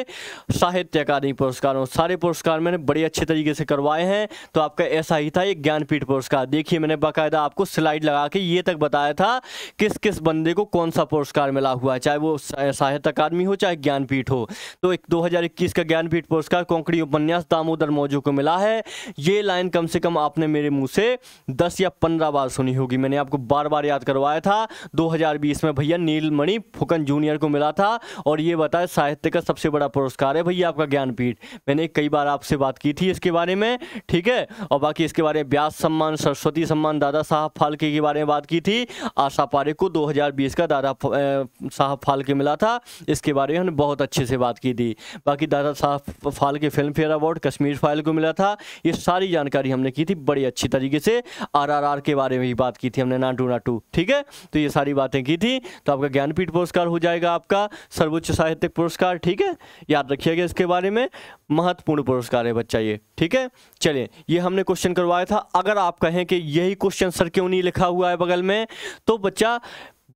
साहित्य अकादमी पुरस्कार हो, सारे पुरस्कार मैंने बड़े अच्छे तरीके से करवाए हैं। तो आपका ऐसा ही था ये ज्ञानपीठ पुरस्कार। देखिए मैंने बाकायदा आपको स्लाइड लगा के ये तक बताया था किस किस बंदे को कौन सा पुरस्कार मिला हुआ है, चाहे वो साहित्य अकादमी हो चाहे ज्ञानपीठ हो। तो 2021 का ज्ञानपीठ पुरस्कार कोंकणी उपन्यास दामोदर मौजू को मिला है। ये लाइन कम से कम आपने मेरे मुँह से 10 या 15 बार सुनी होगी। मैंने आपको बार बार याद करवाया था। 2020 में भैया नीलमणि फुकन जूनियर को मिला था, और ये बताया साहित्य का सबसे बड़ा पुरस्कार है भैया आपका ज्ञानपीठ। मैंने कई बार आपसे बात की थी इसके बारे में, ठीक है। और बाकी इसके बारे में व्यास सम्मान, सरस्वती सम्मान, दादा साहब फाल्के के बारे में बात की थी। आशा पारेख को 2020 का दादा साहब फाल्के मिला था, इसके बारे में हमने बहुत अच्छे से बात की थी। बाकी Dada Saheb Phalke film fair award Kashmir file को मिला था। ये सारी जानकारी हमने की थी बड़ी अच्छी तरीके से। RRR के बारे में भी बात की थी हमने, नाटू, ठीक है। तो ये सारी बातें की थी। तो आपका ज्ञानपीठ पुरस्कार हो जाएगा आपका सर्वोच्च साहित्यिक पुरस्कार, ठीक है। याद रखिएगा इसके बारे में, महत्वपूर्ण पुरस्कार है बच्चा ये, ठीक है। चलिए ये हमने क्वेश्चन करवाया था। अगर आप कहें कि यही क्वेश्चन सर क्यों नहीं लिखा हुआ है बगल में, तो बच्चा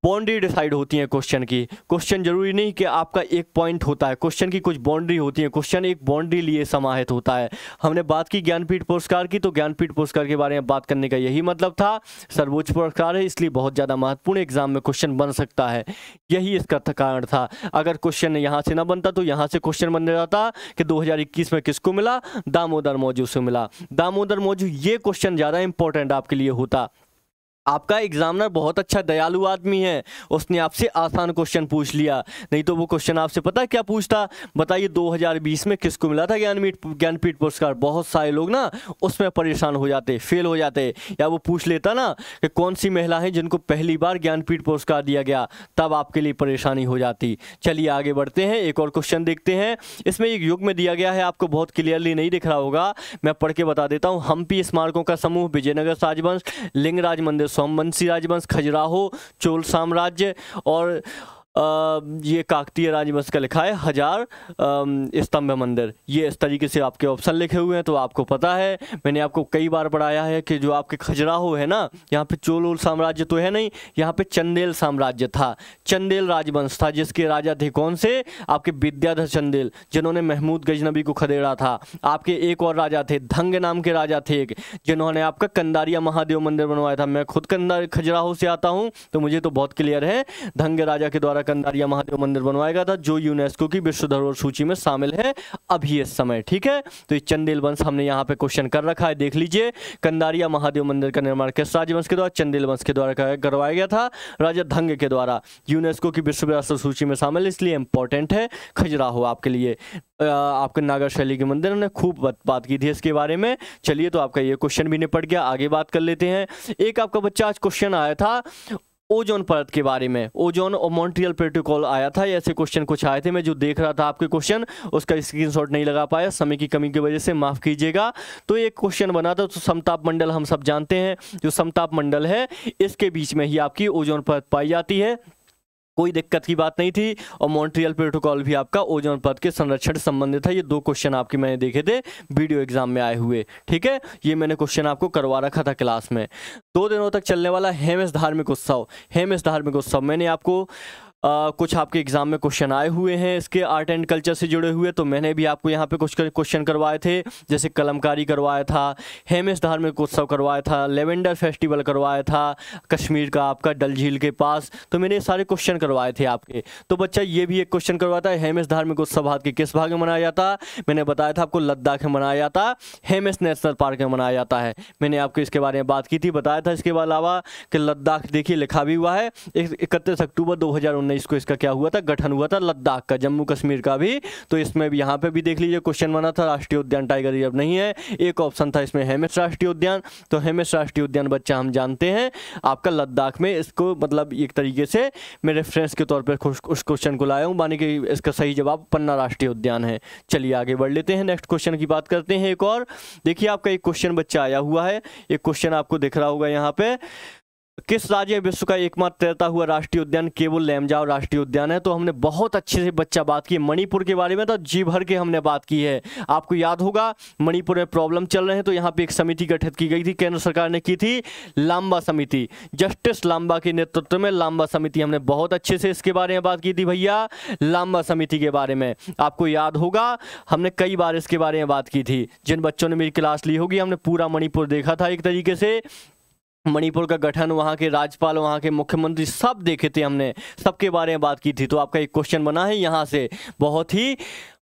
बाउंड्री डिसाइड होती है क्वेश्चन की। क्वेश्चन जरूरी नहीं कि आपका एक पॉइंट होता है, क्वेश्चन की कुछ बाउंड्री होती है। क्वेश्चन एक बाउंड्री लिए समाहित होता है। हमने बात की ज्ञानपीठ पुरस्कार की, तो ज्ञानपीठ पुरस्कार के बारे में बात करने का यही मतलब था। सर्वोच्च पुरस्कार है, इसलिए बहुत ज़्यादा महत्वपूर्ण एग्जाम में क्वेश्चन बन सकता है, यही इसका कारण था। अगर क्वेश्चन यहाँ से ना बनता तो यहाँ से क्वेश्चन बन जाता कि 2021 में किसको मिला, दामोदर मौजू से मिला। दामोदर मौजू, ये क्वेश्चन ज़्यादा इंपॉर्टेंट आपके लिए होता। आपका एग्जामिनर बहुत अच्छा दयालु आदमी है, उसने आपसे आसान क्वेश्चन पूछ लिया। नहीं तो वो क्वेश्चन आपसे पता है क्या पूछता, बताइए 2020 में किसको मिला था ज्ञानपीठ पुरस्कार। बहुत सारे लोग ना उसमें परेशान हो जाते, फेल हो जाते। या वो पूछ लेता ना कि कौन सी महिला है जिनको पहली बार ज्ञानपीठ पुरस्कार दिया गया, तब आपके लिए परेशानी हो जाती। चलिए आगे बढ़ते हैं, एक और क्वेश्चन देखते हैं। इसमें एक युग में दिया गया है, आपको बहुत क्लियरली नहीं दिख रहा होगा, मैं पढ़ के बता देता हूँ। हम्पी स्मारकों का समूह, विजयनगर राजवंश, लिंगराज मंदिर, सोमवंशी राजवंश, खजुराहो, चोल साम्राज्य, और ये काकतीय राजवंश का लिखा है, हजार स्तंभ मंदिर। ये इस तरीके से आपके ऑप्शन लिखे हुए हैं, तो आपको पता है। मैंने आपको कई बार पढ़ाया है कि जो आपके खजुराहो है ना, यहाँ पे चोल साम्राज्य तो है नहीं, यहाँ पे चंदेल साम्राज्य था। चंदेल राजवंश था, जिसके राजा थे कौन से, आपके विद्याधर चंदेल, जिन्होंने महमूद गजनबी को खदेड़ा था। आपके एक और राजा थे, धंग नाम के राजा थे, जिन्होंने आपका कंदारिया महादेव मंदिर बनवाया था। मैं खुद खजुराहो से आता हूँ, तो मुझे तो बहुत क्लियर है। धंग राजा के द्वारा कंदारिया महादेव मंदिर बनवाया गया था, जो यूनेस्को की विश्व धरोहर सूची में शामिल है अभी इस समय, ठीक है। तो ये चंदेल वंश हमने यहाँ पे क्वेश्चन कर रखा है, देख लीजिए। कंदारिया महादेव मंदिर का निर्माण किस राजवंश के द्वारा, चंदेल वंश के द्वारा करवाया गया था, राजा धंग के द्वारा। यूनेस्को की विश्व विरासत सूची में शामिल, इसलिए इंपॉर्टेंट है खजुराहो आपके लिए। आपके नागर शैली के मंदिर, हमने खूब बात की थी इसके बारे में। चलिए तो आपका ये क्वेश्चन भी निपट गया, आगे बात कर लेते हैं। एक आपका बच्चा आज क्वेश्चन आया था ओजोन परत के बारे में, ओजोन और मॉन्ट्रियल प्रोटोकॉल आया था, ऐसे क्वेश्चन कुछ आए थे। मैं जो देख रहा था आपके क्वेश्चन, उसका स्क्रीनशॉट नहीं लगा पाया, समय की कमी की वजह से, माफ कीजिएगा। तो एक क्वेश्चन बना था, तो समताप मंडल हम सब जानते हैं, जो समताप मंडल है इसके बीच में ही आपकी ओजोन परत पाई जाती है, कोई दिक्कत की बात नहीं थी। और मॉन्ट्रियल प्रोटोकॉल भी आपका ओजोन परत के संरक्षण से संबंधित है। ये दो क्वेश्चन आपके मैंने देखे थे वीडियो एग्जाम में आए हुए, ठीक है। ये मैंने क्वेश्चन आपको करवा रखा था क्लास में। 2 दिनों तक चलने वाला हेमिस धार्मिक उत्सव, हेमिस धार्मिक उत्सव मैंने आपको कुछ आपके एग्जाम में क्वेश्चन आए हुए हैं इसके आर्ट एंड कल्चर से जुड़े हुए, तो मैंने भी आपको यहाँ पे कुछ क्वेश्चन करवाए थे, जैसे कलमकारी करवाया था, हेमिस धार्मिक उत्सव करवाया था, लेवेंडर फेस्टिवल करवाया था कश्मीर का आपका डल झील के पास। तो मैंने सारे क्वेश्चन करवाए थे आपके। तो बच्चा ये भी एक क्वेश्चन करवाता है, हेमिस धार्मिक उत्सव भारत के किस भाग में मनाया जाता, मैंने बताया था आपको लद्दाख में मनाया जाता, हेमिस नेशनल पार्क में मनाया जाता है। मैंने आपको इसके बारे में बात की थी, बताया था इसके अलावा कि लद्दाख देखिए लिखा भी हुआ है, 31 अक्टूबर 2019 को इसका क्या हुआ था, गठन हुआ था लद्दाख का, जम्मू कश्मीर का भी। तो इसमें भी यहाँ पे भी देख लीजिए क्वेश्चन बना था, राष्ट्रीय उद्यान टाइगर रिजर्व नहीं है, एक ऑप्शन था इसमें हेमिस राष्ट्रीय उद्यान। तो हेमिस राष्ट्रीय उद्यान बच्चा हम जानते हैं आपका लद्दाख में, इसको मतलब एक तरीके से मैं रेफरेंस के तौर पर उस क्वेश्चन को लाया हूँ, मानी कि इसका सही जवाब पन्ना राष्ट्रीय उद्यान है। चलिए आगे बढ़ लेते हैं, नेक्स्ट क्वेश्चन की बात करते हैं। एक और देखिए आपका एक क्वेश्चन बच्चा आया हुआ है, एक क्वेश्चन आपको दिख रहा होगा यहाँ पे, किस राज्य में विश्व का एकमात्र तैरता हुआ राष्ट्रीय उद्यान केवल लैमजाओ राष्ट्रीय उद्यान है? तो हमने बहुत अच्छे से बच्चा बात की मणिपुर के बारे में, तो जी भर के हमने बात की है। आपको याद होगा मणिपुर में प्रॉब्लम चल रहे हैं, तो यहाँ पे एक समिति गठित की गई थी, केंद्र सरकार ने की थी, लांबा समिति, जस्टिस लांबा के नेतृत्व में लांबा समिति। हमने बहुत अच्छे से इसके बारे में बात की थी भैया, लांबा समिति के बारे में आपको याद होगा, हमने कई बार इसके बारे में बात की थी। जिन बच्चों ने मेरी क्लास ली होगी, हमने पूरा मणिपुर देखा था एक तरीके से, मणिपुर का गठन, वहाँ के राज्यपाल, वहाँ के मुख्यमंत्री सब देखे थे हमने, सबके बारे में बात की थी। तो आपका एक क्वेश्चन बना है यहाँ से, बहुत ही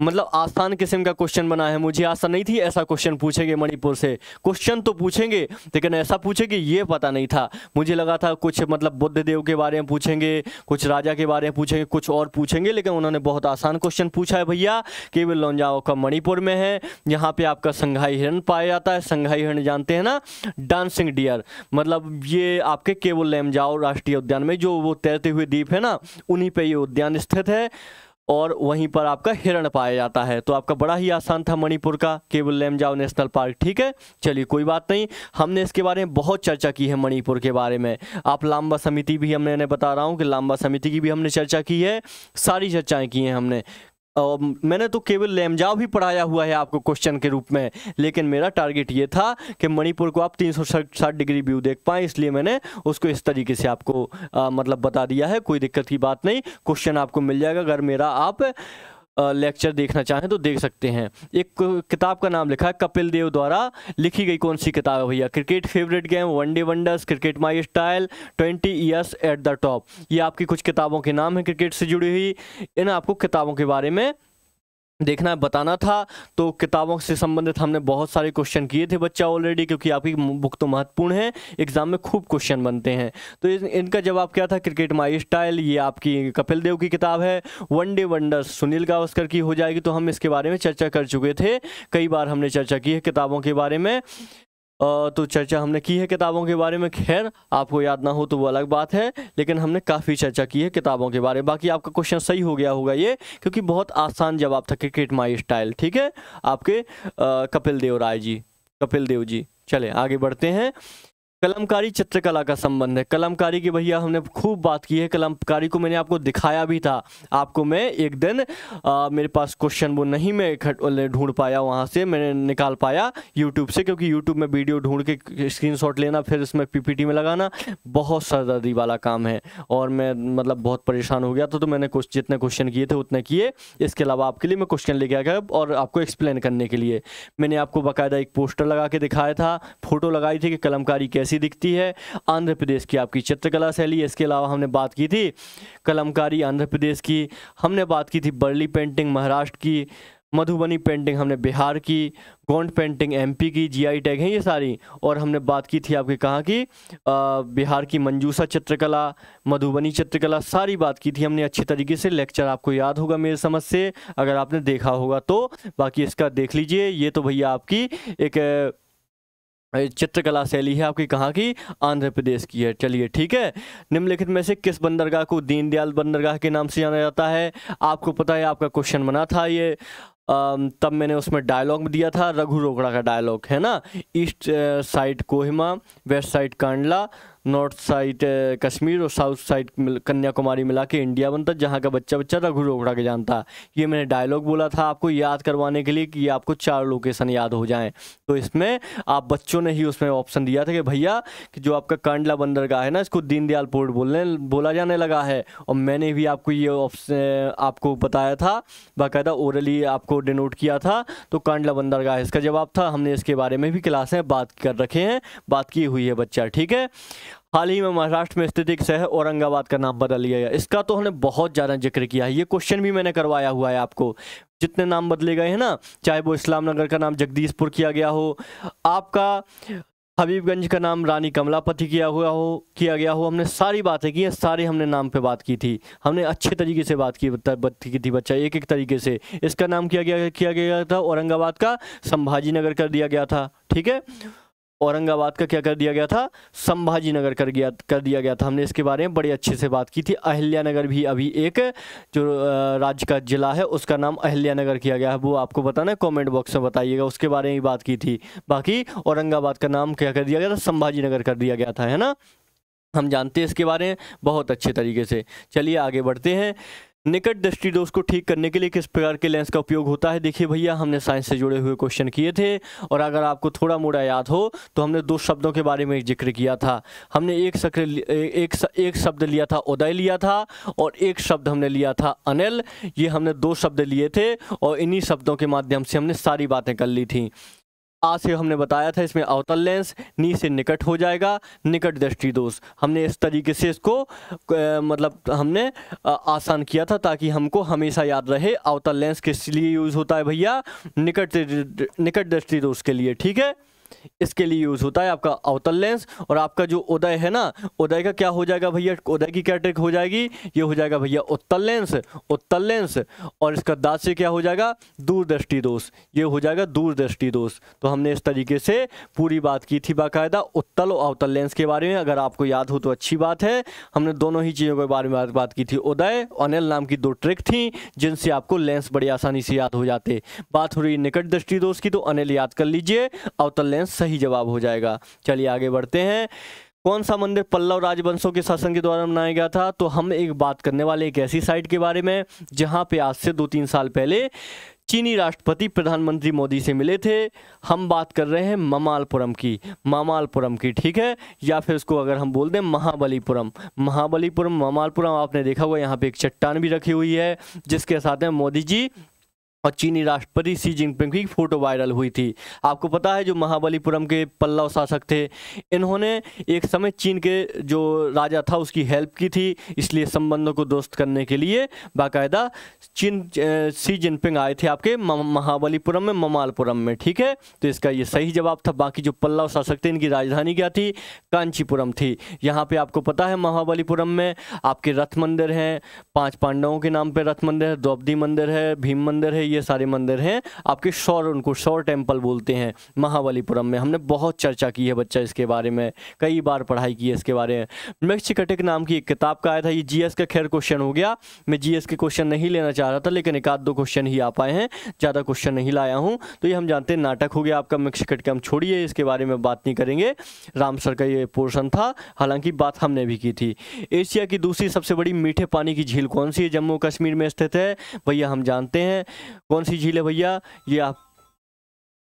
मतलब आसान किस्म का क्वेश्चन बना है। मुझे आशा नहीं थी ऐसा क्वेश्चन पूछेंगे मणिपुर से, क्वेश्चन तो पूछेंगे लेकिन ऐसा पूछेंगे ये पता नहीं था। मुझे लगा था कुछ मतलब बुद्ध देव के बारे में पूछेंगे, कुछ राजा के बारे में पूछेंगे, कुछ और पूछेंगे, लेकिन उन्होंने बहुत आसान क्वेश्चन पूछा है भैया। केवल लौंजाओ का मणिपुर में है, यहाँ पे आपका संघाई हिरण पाया जाता है। संघाई हिरण जानते हैं ना, डांसिंग डियर, मतलब ये आपके केवल लैमजाओ राष्ट्रीय उद्यान में, जो वो तैरते हुए द्वीप है ना, उन्हीं पे ये उद्यान स्थित है और वहीं पर आपका हिरण पाया जाता है। तो आपका बड़ा ही आसान था मणिपुर का केवल लैमजाओ नेशनल पार्क, ठीक है। चलिए कोई बात नहीं, हमने इसके बारे में बहुत चर्चा की है मणिपुर के बारे में। आप लांबा समिति भी हमने बता रहा हूँ कि लांबा समिति की भी हमने चर्चा की है, सारी चर्चाएं की हैं हमने। मैंने तो केवल लैमजाओ भी पढ़ाया हुआ है आपको क्वेश्चन के रूप में, लेकिन मेरा टारगेट ये था कि मणिपुर को आप 360 डिग्री व्यू देख पाएँ, इसलिए मैंने उसको इस तरीके से आपको मतलब बता दिया है। कोई दिक्कत की बात नहीं, क्वेश्चन आपको मिल जाएगा। अगर मेरा आप लेक्चर देखना चाहें तो देख सकते हैं। एक किताब का नाम लिखा है कपिल देव द्वारा लिखी गई, कौन सी किताब है भैया? Cricket favourite game, one day wonders, cricket my style, 20 years at the top. ये आपकी कुछ किताबों के नाम है क्रिकेट से जुड़ी हुई। इन आपको किताबों के बारे में देखना बताना था। तो किताबों से संबंधित हमने बहुत सारे क्वेश्चन किए थे बच्चा ऑलरेडी, क्योंकि आपकी बुक तो महत्वपूर्ण है, एग्जाम में खूब क्वेश्चन बनते हैं। तो इनका जवाब क्या था? क्रिकेट माई स्टाइल, ये आपकी कपिल देव की किताब है। वनडे वंडर्स सुनील गावस्कर की हो जाएगी। तो हम इसके बारे में चर्चा कर चुके थे, कई बार हमने चर्चा की है किताबों के बारे में। तो चर्चा हमने की है किताबों के बारे में। खैर आपको याद ना हो तो वो अलग बात है, लेकिन हमने काफ़ी चर्चा की है किताबों के बारे में। बाकी आपका क्वेश्चन सही हो गया होगा ये, क्योंकि बहुत आसान जवाब था, क्रिकेट माई स्टाइल, ठीक है, आपके कपिल देव राय जी, कपिल देव जी। चले आगे बढ़ते हैं। कलमकारी चित्रकला का संबंध है। कलमकारी की भैया हमने खूब बात की है। कलमकारी को मैंने आपको दिखाया भी था। आपको मैं एक दिन मेरे पास क्वेश्चन वो नहीं मैं ढूंढ पाया, वहाँ से मैंने निकाल पाया यूट्यूब से, क्योंकि यूट्यूब में वीडियो ढूंढ के स्क्रीनशॉट लेना फिर इसमें पीपीटी में लगाना बहुत सरदर्दी वाला काम है, और मैं मतलब बहुत परेशान हो गया था। तो मैंने कुछ जितने क्वेश्चन किए थे उतने किए। इसके अलावा आपके लिए मैं क्वेश्चन लेके आ गया और आपको एक्सप्लेन करने के लिए मैंने आपको बाकायदा एक पोस्टर लगा के दिखाया था, फोटो लगाई थी कि कलमकारी कैसी दिखती है। आंध्र प्रदेश की आपकी चित्रकला शैली। इसके अलावा हमने बात की थी कलमकारी आंध्र प्रदेश की, हमने बात की थी बर्ली पेंटिंग महाराष्ट्र की, मधुबनी पेंटिंग हमने बिहार की, गोंड पेंटिंग एमपी की, जीआई टैग हैं ये सारी। और हमने बात की थी आपके कहाँ की, बिहार की मंजूसा चित्रकला, मधुबनी चित्रकला, सारी बात की थी हमने अच्छी तरीके से। लेक्चर आपको याद होगा मेरे समझ से, अगर आपने देखा होगा तो। बाकी इसका देख लीजिए। ये तो भैया आपकी एक चित्रकला शैली है आपकी कहाँ की, आंध्र प्रदेश की है। चलिए ठीक है। निम्नलिखित में से किस बंदरगाह को दीनदयाल बंदरगाह के नाम से जाना जाता है? आपको पता है, आपका क्वेश्चन बना था ये, तब मैंने उसमें डायलॉग दिया था, रघु रोकड़ा का डायलॉग है ना। East side Kohima, west side Kandla, north side Kashmir और साउथ साइड कन्याकुमारी मिला के इंडिया बनता, जहाँ का बच्चा बच्चा रघु रोकड़ा के जानता। ये मैंने डायलॉग बोला था आपको याद करवाने के लिए कि आपको 4 लोकेशन याद हो जाएं। तो इसमें आप बच्चों ने ही उसमें ऑप्शन दिया था कि भैया कि जो आपका कांडला बंदरगाह है ना, इसको दीनदयाल पोर्ट बोला जाने लगा है। और मैंने भी आपको ये ऑप्शन आपको बताया था, बाकायदा ओरली आपको डिनोट किया था। तो कांडला बंदरगाह इसका जवाब था। हमने इसके बारे में भी क्लास में बात कर रखे हैं, बात की हुई है बच्चा, ठीक है। हाल ही में महाराष्ट्र में स्थित एक शहर औरंगाबाद का नाम बदल लिया गया। इसका तो हमने बहुत ज़्यादा जिक्र किया है, ये क्वेश्चन भी मैंने करवाया हुआ है आपको। जितने नाम बदले गए हैं ना, चाहे वो इस्लाम नगर का नाम जगदीशपुर किया गया हो, आपका हबीबगंज का नाम रानी कमलापति किया गया हो, हमने सारी बातें की हैं, सारे हमने नाम पे बात की थी। हमने अच्छे तरीके से बात की थी बच्चा, एक एक तरीके से। इसका नाम किया गया था औरंगाबाद का संभाजी नगर कर दिया गया था, ठीक है। औरंगाबाद का क्या कर दिया गया था, संभाजी नगर कर दिया गया था। हमने इसके बारे में बड़े अच्छे से बात की थी। अहिल्यानगर भी अभी एक जो राज्य का जिला है उसका नाम अहिल्यानगर किया गया है, वो आपको बताना है, कमेंट बॉक्स में बताइएगा, उसके बारे में बात की थी। बाकी औरंगाबाद का नाम क्या कर दिया गया था, संभाजी नगर कर दिया गया था, है ना। हम जानते हैं इसके बारे में बहुत अच्छे तरीके से। चलिए आगे बढ़ते हैं। निकट दृष्टि दोष को ठीक करने के लिए किस प्रकार के लेंस का उपयोग होता है? देखिए भैया, हमने साइंस से जुड़े हुए क्वेश्चन किए थे, और अगर आपको थोड़ा मोड़ा याद हो तो हमने दो शब्दों के बारे में जिक्र किया था। हमने एक शब्द लिया था उदय लिया था, और एक शब्द हमने लिया था अनिल। ये हमने दो शब्द लिए थे, और इन्हीं शब्दों के माध्यम से हमने सारी बातें कर ली थी। आ से हमने बताया था इसमें अवतल लेंस, नी से निकट हो जाएगा, निकट दृष्टि दोष। हमने इस तरीके से इसको मतलब हमने आसान किया था ताकि हमको हमेशा याद रहे अवतल लेंस किस लिए यूज़ होता है भैया, निकट दृष्टि दोष के लिए। ठीक है, इसके लिए यूज होता है आपका अवतल लेंस। और आपका जो उदय है ना, उदय का क्या हो जाएगा भैया, उदय की क्या ट्रिक हो जाएगी, ये हो जाएगा भैया उत्तल लेंस, उत्तल लेंस। और इसका दांत से क्या हो जाएगा, दूरदृष्टि दोष, ये हो जाएगा दूरदृष्टि दोष। तो हमने इस तरीके से पूरी बात की थी बाकायदा उत्तल और अवतल लेंस के बारे में। अगर आपको याद हो तो अच्छी बात है, हमने दोनों ही चीज़ों के बारे में बात की थी। उदय अनिल नाम की दो ट्रिक थी जिनसे आपको लेंस बड़ी आसानी से याद हो जाते। बात हो रही निकट दृष्टि दोष की, तो अनिल याद कर लीजिए, अवतल सही जवाब हो जाएगा। चलिए आगे बढ़ते हैं। कौन सा मंदिर पल्लव राजवंशों के शासन के दौरान बनाया गया था? तो हम एक बात करने वाले एक ऐसी साइट के बारे में जहां पे आज से 2-3 साल पहले चीनी राष्ट्रपति प्रधानमंत्री मोदी से मिले थे। हम बात कर रहे हैं ममालपुरम की, ममालपुरम की। ठीक है, या फिर उसको अगर हम बोल दें महाबलीपुरम, महाबलीपुरम, ममालपुरम। आपने देखा हुआ यहाँ पे एक चट्टान भी रखी हुई है जिसके साथ में मोदी जी और चीनी राष्ट्रपति शी जिनपिंग की फोटो वायरल हुई थी। आपको पता है जो महाबलीपुरम के पल्लव शासक थे, इन्होंने एक समय चीन के जो राजा था उसकी हेल्प की थी, इसलिए संबंधों को दोस्त करने के लिए बाकायदा शी जिनपिंग आए थे आपके महाबलीपुरम में, ममालपुरम में। ठीक है, तो इसका ये सही जवाब था। बाकी जो पल्लव शासक थे इनकी राजधानी क्या थी, कांचीपुरम थी। यहाँ पे आपको पता है महाबलीपुरम में आपके रथ मंदिर हैं, 5 पांडवों के नाम पे रथ मंदिर है, द्रौपदी मंदिर है, भीम मंदिर है, ये सारे मंदिर हैं आपके शौर, उनको शौर टेम्पल बोलते हैं महाबलीपुरम में। हमने बहुत चर्चा की है बच्चा इसके बारे में, कई बार पढ़ाई की है इसके बारे में। मृच्छकटिक नाम की एक किताब का आया था, ये जीएस का खैर क्वेश्चन हो गया। मैं जीएस के क्वेश्चन नहीं लेना चाह रहा था, लेकिन एक आध दो क्वेश्चन ही आ पाए हैं, ज़्यादा क्वेश्चन नहीं लाया हूँ। तो ये हम जानते हैं नाटक हो गया आपका मृच्छकटिक, हम छोड़िए, इसके बारे में बात नहीं करेंगे। रामसर का ये पोर्शन था, हालांकि बात हमने भी की थी। एशिया की दूसरी सबसे बड़ी मीठे पानी की झील कौन सी है? जम्मू कश्मीर में स्थित है भैया, हम जानते हैं कौन सी झील है भैया,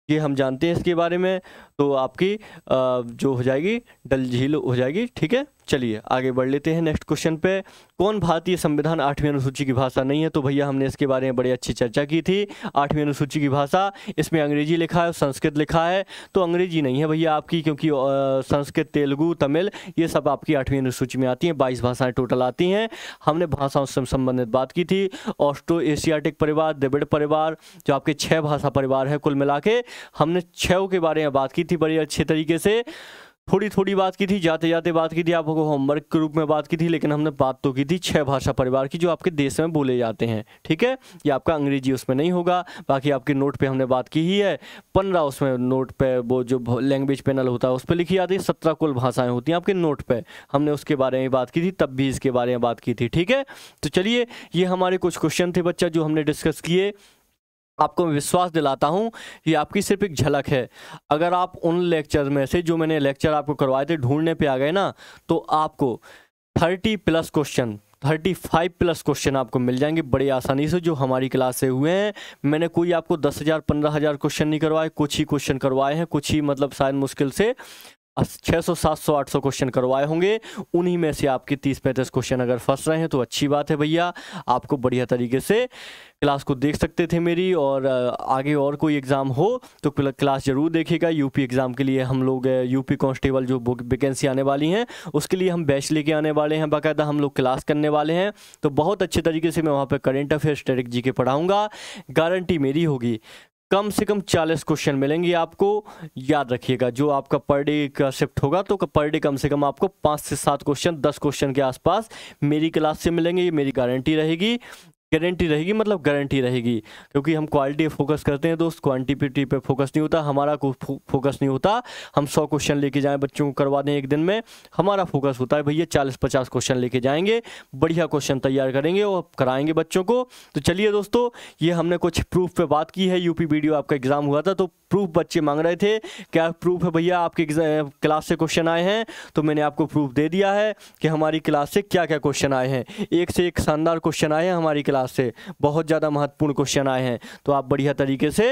ये हम जानते हैं इसके बारे में। तो आपकी जो हो जाएगी डल झील हो जाएगी। ठीक है, चलिए आगे बढ़ लेते हैं नेक्स्ट क्वेश्चन पे। कौन भारतीय संविधान 8वीं अनुसूची की भाषा नहीं है? तो भैया हमने इसके बारे में बड़ी अच्छी चर्चा की थी। 8वीं अनुसूची की भाषा, इसमें अंग्रेजी लिखा है और संस्कृत लिखा है, तो अंग्रेजी नहीं है भैया आपकी, क्योंकि संस्कृत, तेलुगु, तमिल ये सब आपकी 8वीं अनुसूची में आती हैं। 22 भाषाएं टोटल आती हैं। हमने भाषाओं से संबंधित बात की थी। ऑस्ट्रो एशियाटिक परिवार, द्रविड़ परिवार, जो आपके 6 भाषा परिवार है कुल मिला के, हमने 6 के बारे में बात की थी बड़ी अच्छे तरीके से। थोड़ी थोड़ी बात की थी, जाते जाते बात की थी, आपको होमवर्क के रूप में बात की थी, लेकिन हमने बात तो की थी 6 भाषा परिवार की जो आपके देश में बोले जाते हैं। ठीक है, ये आपका अंग्रेजी उसमें नहीं होगा। बाकी आपके नोट पे हमने बात की ही है। 15 उसमें नोट पे वो जो लैंग्वेज पैनल होता है उस पर लिखी जाती है। 17 कुल भाषाएं होती हैं आपके नोट पे, हमने उसके बारे में बात की थी, तब भी इसके बारे में बात की थी। ठीक है, तो चलिए ये हमारे कुछ क्वेश्चन थे बच्चा जो हमने डिस्कस किए। आपको मैं विश्वास दिलाता हूँ ये आपकी सिर्फ एक झलक है। अगर आप उन लेक्चर में से जो मैंने लेक्चर आपको करवाए थे ढूंढने पे आ गए ना, तो आपको 35+ क्वेश्चन आपको मिल जाएंगे बड़ी आसानी से, जो हमारी क्लास से हुए हैं। मैंने कोई आपको 10,000 15,000 क्वेश्चन नहीं करवाए, कुछ ही क्वेश्चन करवाए हैं, कुछ ही मतलब शायद मुश्किल से 600 700 800 क्वेश्चन करवाए होंगे। उन्हीं में से आपके 30-35 क्वेश्चन अगर फंस रहे हैं तो अच्छी बात है भैया, आपको बढ़िया तरीके से क्लास को देख सकते थे मेरी। और आगे और कोई एग्ज़ाम हो तो क्लास ज़रूर देखिएगा। यूपी एग्ज़ाम के लिए हम लोग यूपी कांस्टेबल जो वैकेंसी आने वाली हैं उसके लिए हम बैच लेके आने वाले हैं, बाकायदा हम लोग क्लास करने वाले हैं। तो बहुत अच्छे तरीके से मैं वहाँ पे करंट अफेयर्स, स्टैटिक जीके पढ़ाऊँगा, गारंटी मेरी होगी। कम से कम 40 क्वेश्चन मिलेंगे आपको, याद रखिएगा। जो आपका पर डे का शिफ्ट होगा तो पर डे कम से कम आपको 5 से 7 क्वेश्चन, 10 क्वेश्चन के आसपास मेरी क्लास से मिलेंगे, ये मेरी गारंटी रहेगी। गारंटी रहेगी, मतलब गारंटी रहेगी, क्योंकि हम क्वालिटी पे फोकस करते हैं दोस्त, क्वांटिटी पे फोकस नहीं होता, हमारा कोई फोकस नहीं होता हम 100 क्वेश्चन लेके जाएं बच्चों को करवा दें एक दिन में। हमारा फोकस होता है भैया 40-50 क्वेश्चन लेके जाएंगे, बढ़िया क्वेश्चन तैयार करेंगे और कराएंगे बच्चों को। तो चलिए दोस्तों, ये हमने कुछ प्रूफ पे बात की है। यूपी वीडियो आपका एग्जाम हुआ था तो प्रूफ बच्चे मांग रहे थे, क्या प्रूफ है भैया आपके क्लास से क्वेश्चन आए हैं, तो मैंने आपको प्रूफ दे दिया है कि हमारी क्लास से क्या क्या क्वेश्चन आए हैं। एक से एक शानदार क्वेश्चन आए हैं हमारी क्लास से, बहुत ज़्यादा महत्वपूर्ण क्वेश्चन आए हैं। तो आप बढ़िया तरीके से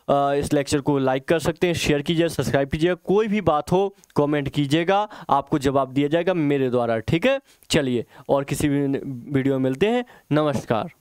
इस लेक्चर को लाइक कर सकते हैं, शेयर कीजिए, सब्सक्राइब कीजिए, कोई भी बात हो कमेंट कीजिएगा, आपको जवाब दिया जाएगा मेरे द्वारा, ठीक है। चलिए और किसी भी वीडियो में मिलते हैं, नमस्कार।